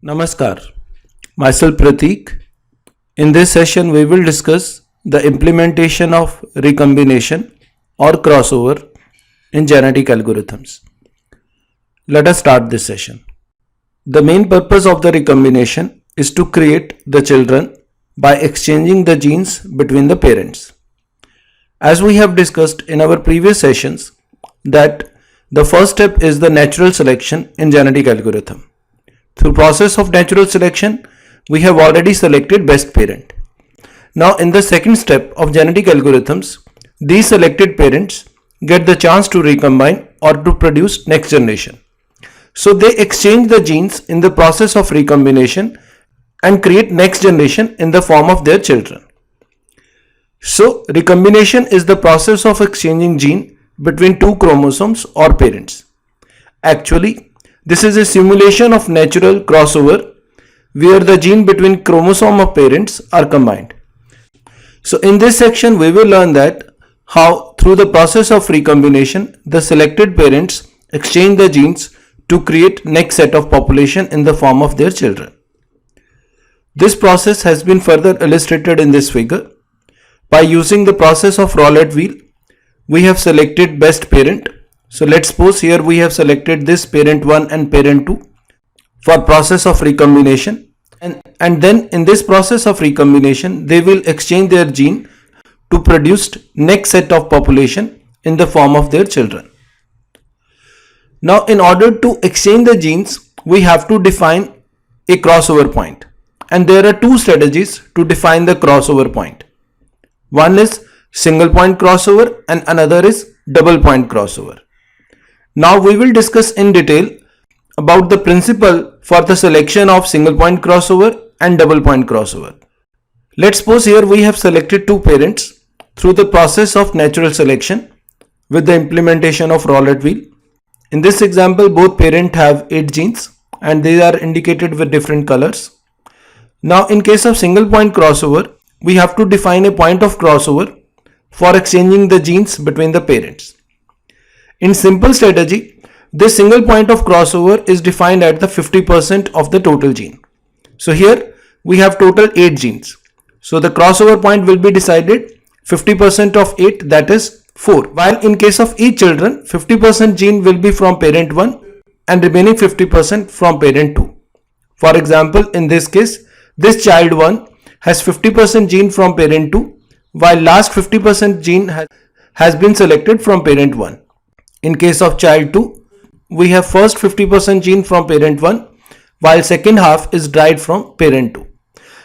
Namaskar, myself Pratik. In this session, we will discuss the implementation of recombination or crossover in genetic algorithms. Let us start this session. The main purpose of the recombination is to create the children by exchanging the genes between the parents. As we have discussed in our previous sessions, that the first step is the natural selection in genetic algorithm. Through process of natural selection, we have already selected best parent. Now in the second step of genetic algorithms, these selected parents get the chance to recombine or to produce next generation. So they exchange the genes in the process of recombination and create next generation in the form of their children. So recombination is the process of exchanging gene between two chromosomes or parents. Actually, this is a simulation of natural crossover where the gene between chromosome of parents are combined. So in this section we will learn that how through the process of recombination the selected parents exchange the genes to create next set of population in the form of their children. This process has been further illustrated in this figure. By using the process of roulette wheel, we have selected best parent. So let's suppose here we have selected this parent 1 and parent 2 for process of recombination, and then in this process of recombination they will exchange their gene to produce next set of population in the form of their children. Now in order to exchange the genes, we have to define a crossover point, and there are two strategies to define the crossover point. One is single point crossover and another is double point crossover. Now we will discuss in detail about the principle for the selection of single point crossover and double point crossover. Let's suppose here we have selected two parents through the process of natural selection with the implementation of roulette wheel. In this example, both parents have 8 genes and they are indicated with different colors. Now in case of single point crossover, we have to define a point of crossover for exchanging the genes between the parents. In simple strategy, this single point of crossover is defined at the 50% of the total gene. So here we have total 8 genes. So the crossover point will be decided 50% of 8, that is 4. While in case of each children, 50% gene will be from parent 1 and remaining 50% from parent 2. For example, in this case, this child 1 has 50% gene from parent 2, while last 50% gene has been selected from parent 1. In case of child 2, we have first 50% gene from parent 1, while second half is derived from parent 2.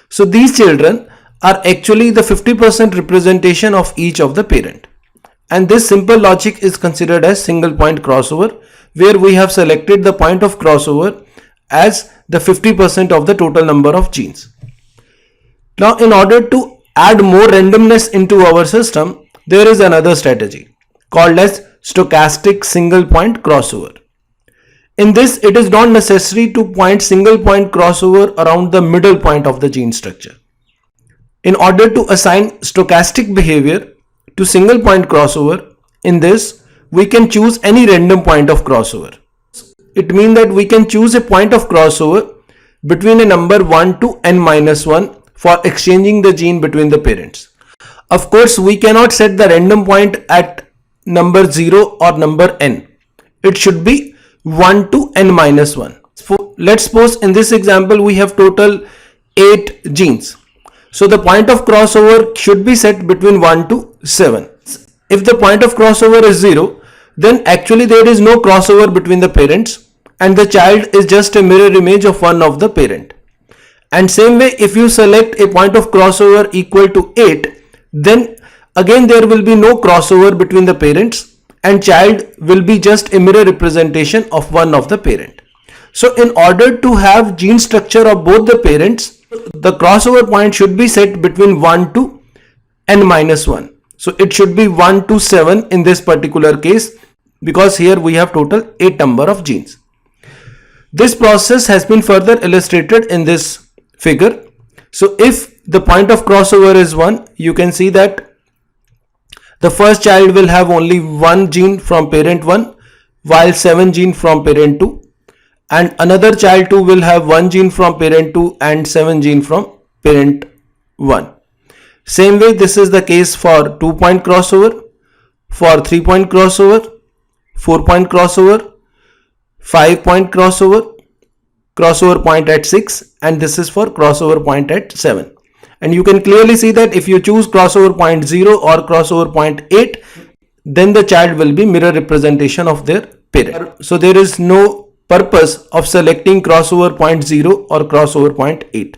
So these children are actually the 50% representation of each of the parent. And this simple logic is considered as single point crossover, where we have selected the point of crossover as the 50% of the total number of genes. Now in order to add more randomness into our system, there is another strategy called as stochastic single point crossover. In this, it is not necessary to point single point crossover around the middle point of the gene structure. In order to assign stochastic behavior to single point crossover, in this we can choose any random point of crossover. It means that we can choose a point of crossover between a number 1 to n-1 for exchanging the gene between the parents. Of course, we cannot set the random point at number 0 or number n. It should be 1 to n-1. So let's suppose in this example we have total 8 genes. So the point of crossover should be set between 1 to 7. If the point of crossover is 0, then actually there is no crossover between the parents and the child is just a mirror image of one of the parent. And same way, if you select a point of crossover equal to 8, then again there will be no crossover between the parents and child will be just a mirror representation of one of the parent. So in order to have gene structure of both the parents, the crossover point should be set between 1 to n-1. So it should be 1 to 7 in this particular case, because here we have total 8 number of genes. This process has been further illustrated in this figure. So if the point of crossover is 1, you can see that the first child will have only 1 gene from parent 1, while 7 gene from parent 2, and another child 2 will have 1 gene from parent 2 and 7 gene from parent 1. Same way, this is the case for 2-point crossover, for 3-point crossover, 4-point crossover, 5-point crossover, crossover point at 6, and this is for crossover point at 7. And you can clearly see that if you choose crossover point 0 or crossover point 8, then the child will be mirror representation of their parent. So there is no purpose of selecting crossover point 0 or crossover point 8.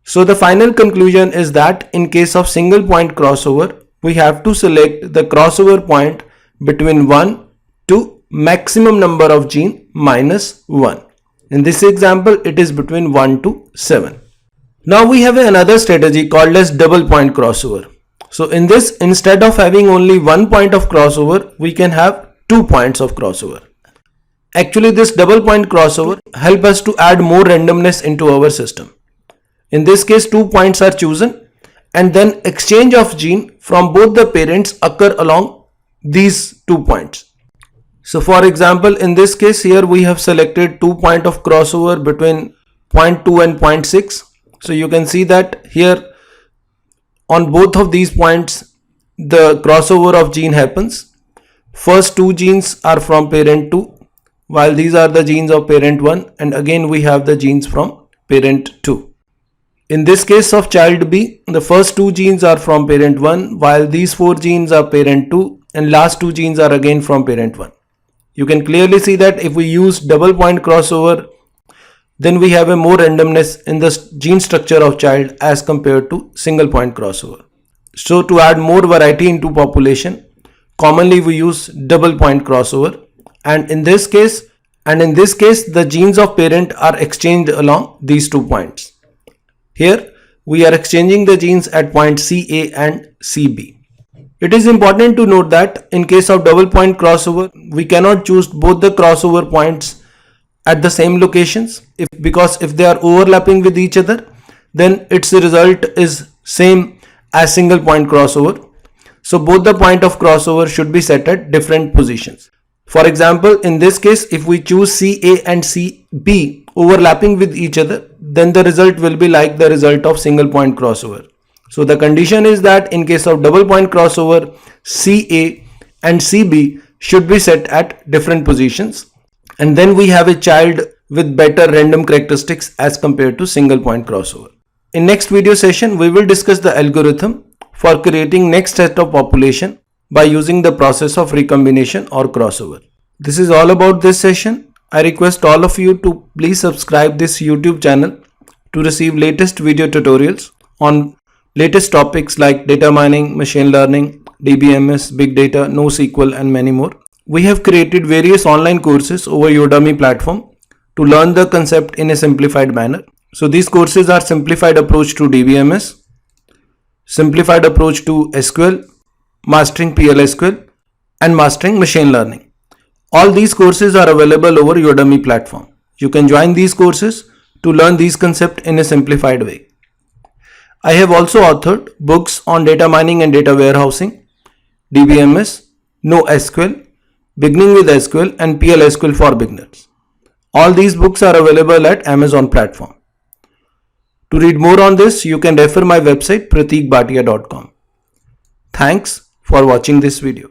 So the final conclusion is that in case of single point crossover, we have to select the crossover point between 1 to maximum number of gene minus 1. In this example, it is between 1 to 7. Now we have another strategy called as double point crossover. So in this, instead of having only 1 point of crossover, we can have 2 points of crossover. Actually, this double point crossover help us to add more randomness into our system. In this case, 2 points are chosen and then exchange of gene from both the parents occur along these 2 points. So for example, in this case here we have selected 2 point of crossover between 0.2 and 0.6. So you can see that here on both of these points the crossover of gene happens. First 2 genes are from parent 2, while these are the genes of parent 1, and again we have the genes from parent 2. In this case of child B, the first 2 genes are from parent 1, while these 4 genes are parent 2, and last 2 genes are again from parent 1. You can clearly see that if we use double point crossover, then we have a more randomness in the gene structure of child as compared to single point crossover. So to add more variety into population, commonly we use double point crossover, and in this case the genes of parent are exchanged along these 2 points. Here we are exchanging the genes at point CA and CB. It is important to note that in case of double point crossover, we cannot choose both the crossover points at the same locations because if they are overlapping with each other, then its result is same as single point crossover. So both the point of crossover should be set at different positions. For example, in this case, if we choose CA and CB overlapping with each other, then the result will be like the result of single point crossover. So the condition is that in case of double point crossover, CA and CB should be set at different positions, and then we have a child with better random characteristics as compared to single point crossover. In next video session, we will discuss the algorithm for creating next set of population by using the process of recombination or crossover. This is all about this session. I request all of you to please subscribe this YouTube channel to receive latest video tutorials on latest topics like data mining, machine learning, DBMS, big data, NoSQL, and many more. We have created various online courses over Udemy platform to learn the concept in a simplified manner. So these courses are simplified approach to DBMS, simplified approach to SQL, mastering PLSQL, and mastering machine learning. All these courses are available over Udemy platform. You can join these courses to learn these concepts in a simplified way. I have also authored books on data mining and data warehousing, DBMS, NoSQL, beginning with SQL, and PLSQL for beginners. All these books are available at Amazon platform. To read more on this, you can refer my website prateekbhatia.com. Thanks for watching this video.